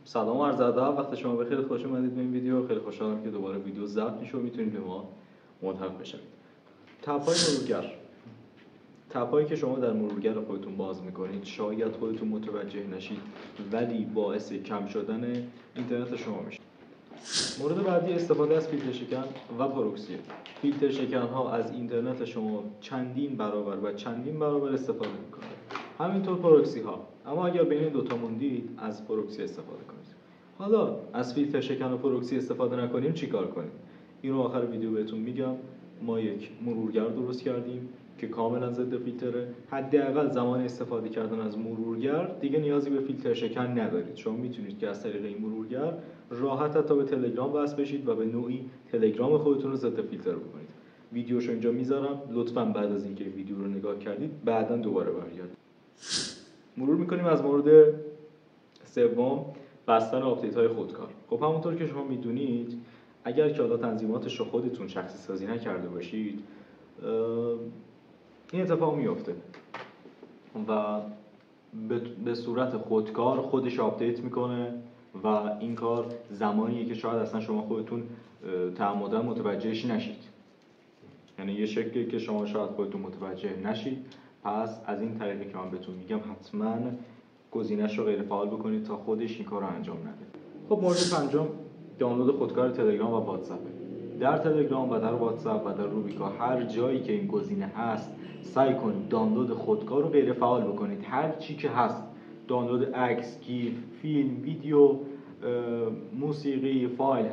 سلام و عرض ادب. وقت شما بخیر. خوش اومدید به این ویدیو. خیلی خوشحالم که دوباره ویدیو ضبط میشه و میتونید به ما ملحق بشید. تپ‌های مرورگر، تپ‌هایی که شما در مرورگر خودتون باز میکنید شاید خودتون متوجه نشید ولی باعث کم شدن اینترنت شما میشه. مورد بعدی استفاده از فیلتر شکن و پروکسی. فیلتر شکن ها از اینترنت شما چندین برابر استفاده میکنه. همینطور پروکسی ها. اما اگر بین این دوتا موندید از پروکسی استفاده کنید. حالا از فیلتر شکن و پروکسی استفاده نکنیم چیکار کنیم؟ اینو آخر ویدیو بهتون میگم. ما یک مرورگر درست کردیم که کاملا ضد فیلتره. حداقل زمان استفاده کردن از مرورگر دیگه نیازی به فیلتر شکن ندارید. شما میتونید که از طریق این مرورگر راحت حتی به تلگرام وصل بشید و به نوعی تلگرام خودتون رو ضد فیلتر بکنید. ویدیوشو اینجا میذارم، لطفاً بعد از اینکه ویدیو رو نگاه کردید بعداً دوباره برگردید. مرور میکنیم از مورد سوم، بستن آپدیت های خودکار. خب همونطور که شما میدونید اگر که حالا تنظیماتش رو خودتون شخصی سازی نکرده باشید این اتفاق میفته و به صورت خودکار خودش آپدیت میکنه و این کار زمانیه که شاید اصلا شما خودتون تعمداً متوجهش نشید. یعنی یه شکلی که شما شاید خودتون متوجه نشید. پس از این طریقی که من بهتون میگم حتما گزینش رو غیر فعال بکنید تا خودش این کار رو انجام نده. خب مورد پنجم دانلود خودکار تلگرام و واتساپ. در تلگرام و در واتساپ و در روبیکا هر جایی که این گزینه هست سعی کنید دانلود خودکار رو غیر فعال بکنید. هر چی که هست، دانلود عکس، گیف، فیلم، ویدیو، موسیقی، فایل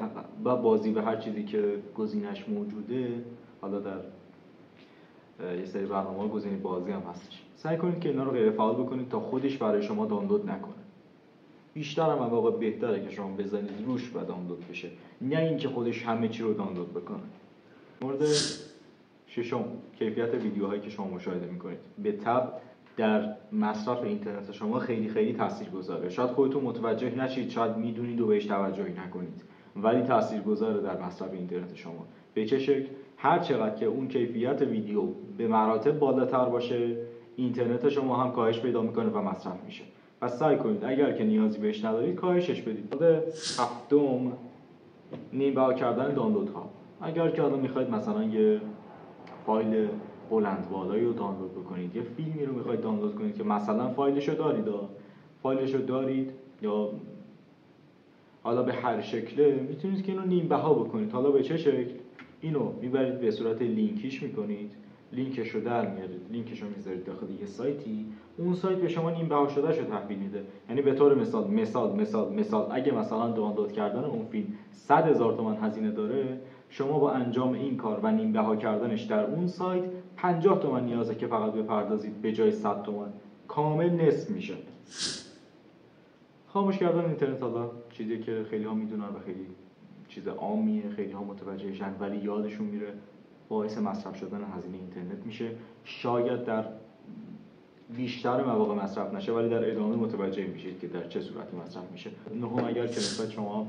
و بازی و هر چیزی که گزینش موجوده، حالا در یه سری برنامه‌ها گزینه بازی هم هستش، سعی کنید که اینا رو غیر فعال بکنید تا خودش برای شما دانلود نکنه. بیشتر هم واقعا بهتره که شما بزنید روش و دانلود بشه، نه اینکه خودش همه چی رو دانلود بکنه. مورد ششم، کیفیت ویدیوهایی که شما مشاهده میکنید به تبع در مصرف اینترنت شما خیلی تاثیرگذاره. شاید خودتون متوجه نشید، شاید میدونید و بهش توجهی نکنید، ولی تاثیرگذاره در مصرف اینترنت شما. به چه شکل؟ هر چقدر که اون کیفیت ویدیو به مراتب بالاتر باشه اینترنت شما هم کاهش پیدا میکنه و مصرف میشه. پس سعی کنید اگر که نیازی بهش ندارید کاهشش بدید. هفتم، نیم بها کردن دانلودها. اگر که حالا میخواید مثلا یه فایل بلند بالایی رو دانلود بکنید، یه فیلمی رو میخواید دانلود کنید که مثلا فایلشو دارید یا حالا به هر شکله، میتونید که اینو نیم بها بکنید. حالا به چه شکل؟ اینو میبرید به صورت لینکیش میکنید، لینکش رو در میارید، لینکش رو میذارید داخل یه سایتی، اون سایت به شما نیم بها شده شو تحویل میده. یعنی به طور مثال اگه مثلا دانلود کردن اون فیلم 100,000 تومان هزینه داره، شما با انجام این کار و نیم بها کردنش در اون سایت 50 تومان نیازه که فقط بپردازید به جای 100 تومان، کامل نصف میشه. خاموش کردن اینترنت حالا چیزی که خیلی ها میدونن و خیلی چیز عامیه، خیلی ها متوجهشن ولی یادشون میره، باعث مصرف شدن هزینه اینترنت میشه. شاید در بیشتر مواقع مصرف نشه ولی در ادامه متوجه میشید که در چه صورتی مصرف میشه. نهم، اگر که مثلا شما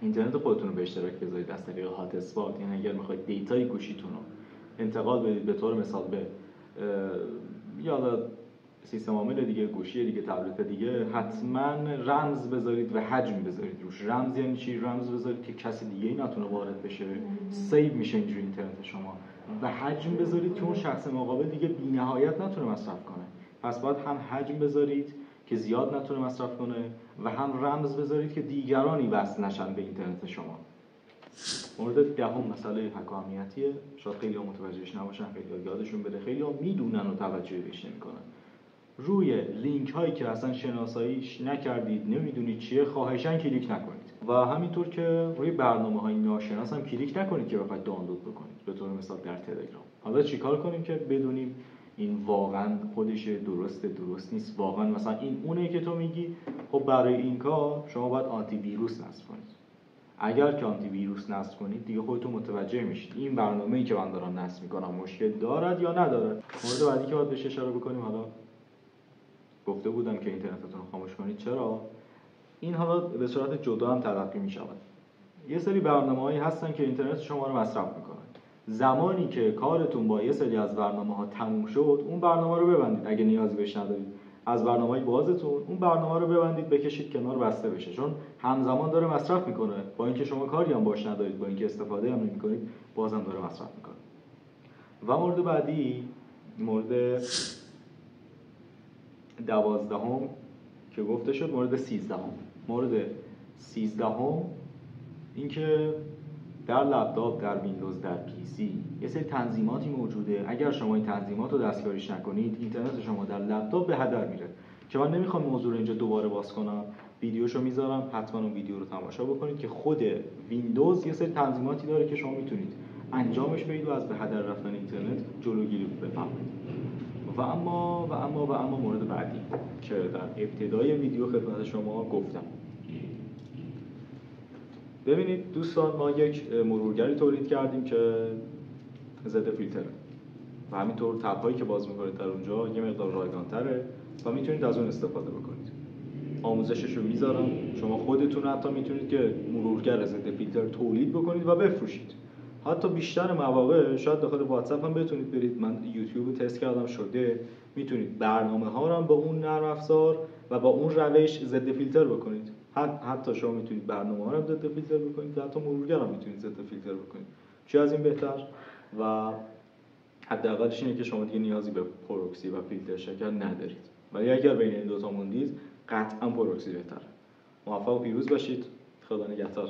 اینترنت خودتون رو به اشتراک بذارید از طریق هات اسپات، یعنی اگر میخواید دیتای گوشیتون رو انتقال بدید به طور مثال به یا سیستم عامل دیگه، گوشی دیگه، تبلت دیگه، حتما رمز بذارید و حجم بذارید روش. رمز یعنی چی؟ رمز بذارید که کسی دیگه نتونه وارد بشه، سیو میشه اینجوری اینترنت شما. و حجم بذارید که اون شخص مقابل دیگه بی‌نهایت نتونه مصرف کنه. پس باید هم حجم بذارید که زیاد نتونه مصرف کنه و هم رمز بذارید که دیگرانی وصل نشن به اینترنت شما. مورد دهم، مسئله حق و امنیتیه. شاید خیلی ها متوجهش نباشن، خیلی ها یادشون بره، خیلی ها میدونن و توجه بهش نمیکنن. روی لینک هایی که اصلا شناساییش نکردید، نمیدونید چیه، خواهشاً کلیک نکنید. و همینطور که روی برنامه های ناشناس هم کلیک نکنید که بخواید دانلود بکنید، به طور مثال در تلگرام. حالا چیکار کنیم که بدونیم این واقعا خودش درست نیست؟ واقعا مثلا این اونه که تو میگی. خب برای این کار شما باید آنتی ویروس نصب کنید. اگر که آنتی ویروس نصب کنید دیگه خودتون متوجه میشید این برنامه‌ای که من دارم نصب میکنم مشکل دارد یا ندارد. مورد بعدی که باید بهش اشاره بکنیم، حالا گفته بودم که اینترنتتون رو خاموش کنید. چرا؟ این حالا به صورت جدا هم تلقی می شود. یه سری برنامه‌هایی هستن که اینترنت شما رو مصرف میکنن. زمانی که کارتون با یه سری از برنامه‌ها تموم شد، اون برنامه رو ببندید اگه نیازی بهش ندارید. از برنامه‌های بازتون اون برنامه رو ببندید بکشید کنار بسته بشه، چون همزمان داره مصرف میکنه، با اینکه شما کاری هم باش ندارید، با اینکه استفاده هم نمی‌کنید، بازم داره مصرف میکنه. و مورد بعدی، مورد 12 که گفته شد، مورد 13. مورد 13 اینکه در لپتاپ، در ویندوز، در پی سی یه سری تنظیماتی موجوده. اگر شما این تنظیمات رو دستکاریش نکنید، اینترنت شما در لپتاپ به هدر میره. که من نمیخوام موضوع رو اینجا دوباره باز کنم، ویدیوشو میذارم، حتما اون ویدیو رو تماشا بکنید که خود ویندوز یه سری تنظیماتی داره که شما میتونید انجامش بدید و از به هدر رفتن اینترنت جلوگیری بفرمایید. و اما مورد بعدی که در ابتدای ویدیو خدمت شما گفتم. ببینید دوستان، ما یک مرورگری تولید کردیم که ضد فیلتره و همینطور تب‌هایی که باز می‌کنید در اونجا یه مقدار رایگان‌تره و میتونید از اون استفاده بکنید. آموزشش رو میذارم، شما خودتون حتی میتونید که مرورگر ضد فیلتر تولید بکنید و بفروشید. حتی بیشتر مواقع شاید داخل واتساپ هم بتونید برید، من یوتیوب رو تست کردم شده، میتونید برنامه‌ها رو هم با اون نرم افزار و با اون روش ضد فیلتر بکنید. حتی شما میتونید برنامه‌ها رو ضد فیلتر بکنید و حتی مرورگر هم میتونید ضد فیلتر بکنید. چه از این بهتر؟ و حداقلش اینه که شما دیگه نیازی به پروکسی و فیلتر شکن ندارید. ولی اگر بین این دو تا موندید، قطعا پروکسی بهتره. موفق و پیروز باشید. خدا نگهدار.